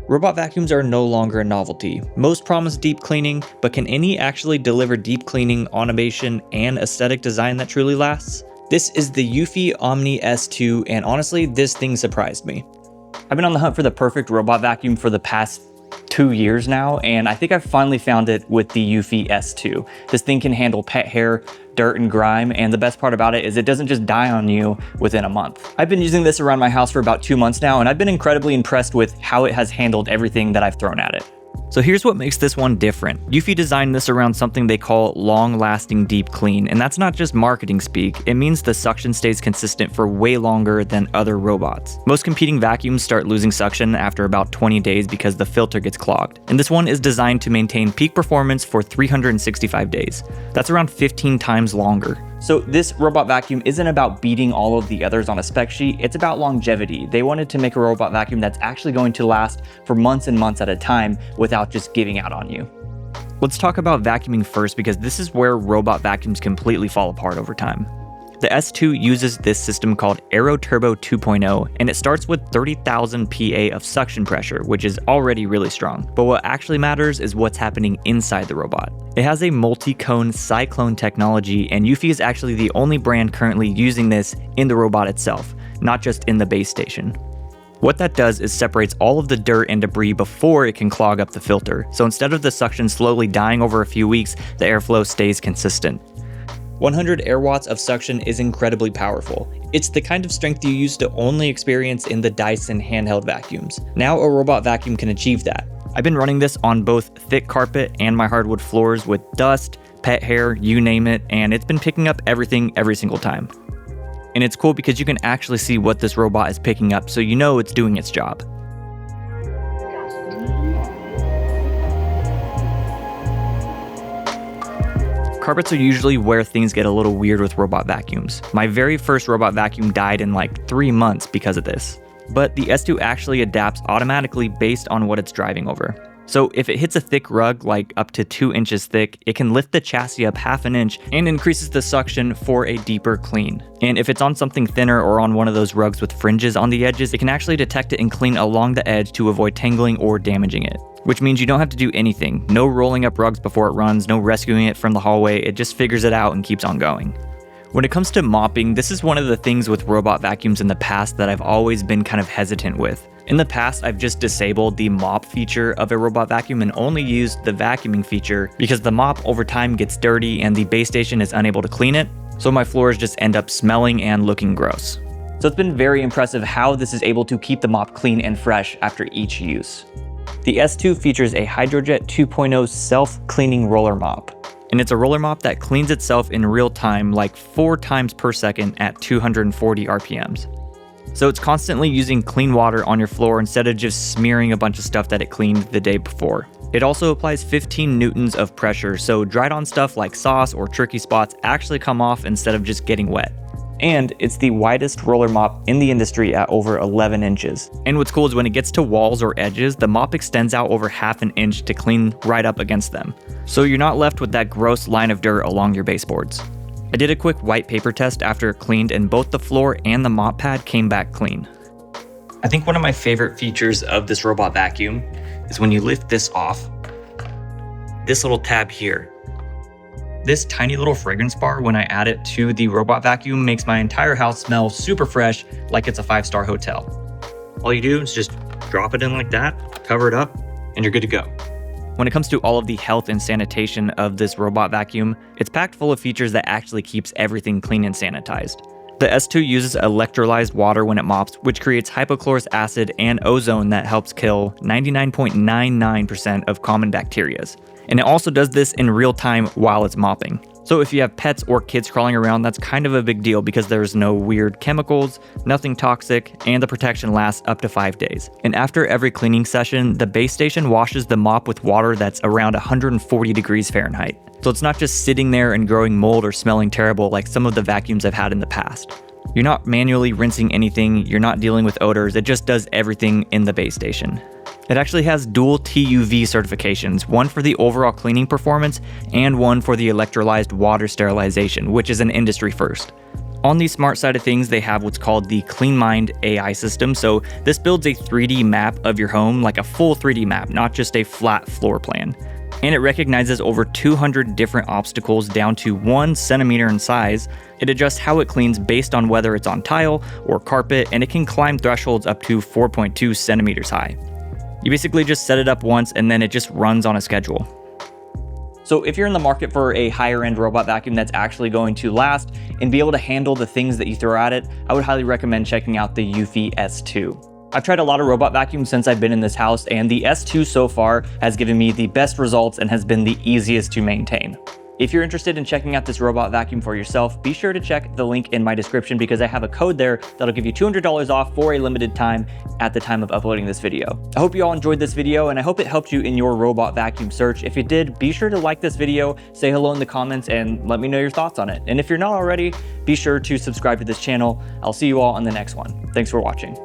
Robot vacuums are no longer a novelty. Most promise deep cleaning, but can any actually deliver deep cleaning, automation, and aesthetic design that truly lasts? This is the Eufy Omni S2, and honestly, this thing surprised me. I've been on the hunt for the perfect robot vacuum for the past 2 years now, and I think I've finally found it with the Yuthi S2. This thing can handle pet hair, dirt, and grime, and the best part about it is it doesn't just die on you within a month. I've been using this around my house for about 2 months now, and I've been incredibly impressed with how it has handled everything that I've thrown at it. So here's what makes this one different. Eufy designed this around something they call long-lasting deep clean, and that's not just marketing speak, it means the suction stays consistent for way longer than other robots. Most competing vacuums start losing suction after about 20 days because the filter gets clogged, and this one is designed to maintain peak performance for 365 days. That's around 15 times longer. So this robot vacuum isn't about beating all of the others on a spec sheet, it's about longevity. They wanted to make a robot vacuum that's actually going to last for months and months at a time without just giving out on you. Let's talk about vacuuming first, because this is where robot vacuums completely fall apart over time. The S2 uses this system called Aero Turbo 2.0, and it starts with 30,000 PA of suction pressure, which is already really strong. But what actually matters is what's happening inside the robot. It has a multi-cone cyclone technology, and Eufy is actually the only brand currently using this in the robot itself, not just in the base station. What that does is separates all of the dirt and debris before it can clog up the filter. So instead of the suction slowly dying over a few weeks, the airflow stays consistent. 100 air watts of suction is incredibly powerful. It's the kind of strength you used to only experience in the Dyson handheld vacuums. Now a robot vacuum can achieve that. I've been running this on both thick carpet and my hardwood floors with dust, pet hair, you name it, and it's been picking up everything every single time. And it's cool because you can actually see what this robot is picking up, so you know it's doing its job. Carpets are usually where things get a little weird with robot vacuums. My very first robot vacuum died in like 3 months because of this. But the S2 actually adapts automatically based on what it's driving over. So if it hits a thick rug, like up to 2 inches thick, it can lift the chassis up half an inch and increases the suction for a deeper clean. And if it's on something thinner or on one of those rugs with fringes on the edges, it can actually detect it and clean along the edge to avoid tangling or damaging it. Which means you don't have to do anything. No rolling up rugs before it runs, no rescuing it from the hallway, it just figures it out and keeps on going. When it comes to mopping, this is one of the things with robot vacuums in the past that I've always been kind of hesitant with. In the past, I've just disabled the mop feature of a robot vacuum and only used the vacuuming feature because the mop over time gets dirty and the base station is unable to clean it, so my floors just end up smelling and looking gross. So it's been very impressive how this is able to keep the mop clean and fresh after each use. The S2 features a Hydrojet 2.0 self-cleaning roller mop. And it's a roller mop that cleans itself in real time, like 4 times per second at 240 RPMs. So it's constantly using clean water on your floor instead of just smearing a bunch of stuff that it cleaned the day before. It also applies 15 newtons of pressure, so dried on stuff like sauce or tricky spots actually come off instead of just getting wet. And it's the widest roller mop in the industry at over 11 inches. And what's cool is when it gets to walls or edges, the mop extends out over half an inch to clean right up against them. So you're not left with that gross line of dirt along your baseboards. I did a quick white paper test after it cleaned, and both the floor and the mop pad came back clean. I think one of my favorite features of this robot vacuum is when you lift this off, this little tab here. This tiny little fragrance bar, when I add it to the robot vacuum, makes my entire house smell super fresh, like it's a 5-star hotel. All you do is just drop it in like that, cover it up, and you're good to go. When it comes to all of the health and sanitation of this robot vacuum, it's packed full of features that actually keeps everything clean and sanitized. The S2 uses electrolyzed water when it mops, which creates hypochlorous acid and ozone that helps kill 99.99% of common bacteria. And it also does this in real time while it's mopping. So if you have pets or kids crawling around, that's kind of a big deal because there's no weird chemicals, nothing toxic, and the protection lasts up to 5 days. And after every cleaning session, the base station washes the mop with water that's around 140 degrees Fahrenheit. So it's not just sitting there and growing mold or smelling terrible like some of the vacuums I've had in the past. You're not manually rinsing anything, you're not dealing with odors, it just does everything in the base station. It actually has dual TUV certifications, one for the overall cleaning performance and one for the electrolyzed water sterilization, which is an industry first. On the smart side of things, they have what's called the CleanMind AI system. So this builds a 3D map of your home, like a full 3D map, not just a flat floor plan. And it recognizes over 200 different obstacles down to 1 centimeter in size. It adjusts how it cleans based on whether it's on tile or carpet, and it can climb thresholds up to 4.2 centimeters high. You basically just set it up once and then it just runs on a schedule. So if you're in the market for a higher end robot vacuum that's actually going to last and be able to handle the things that you throw at it, I would highly recommend checking out the Eufy S2. I've tried a lot of robot vacuums since I've been in this house, and the S2 so far has given me the best results and has been the easiest to maintain. If you're interested in checking out this robot vacuum for yourself, be sure to check the link in my description because I have a code there that'll give you $200 off for a limited time at the time of uploading this video. I hope you all enjoyed this video and I hope it helped you in your robot vacuum search. If it did, be sure to like this video, say hello in the comments, and let me know your thoughts on it. And if you're not already, be sure to subscribe to this channel. I'll see you all on the next one. Thanks for watching.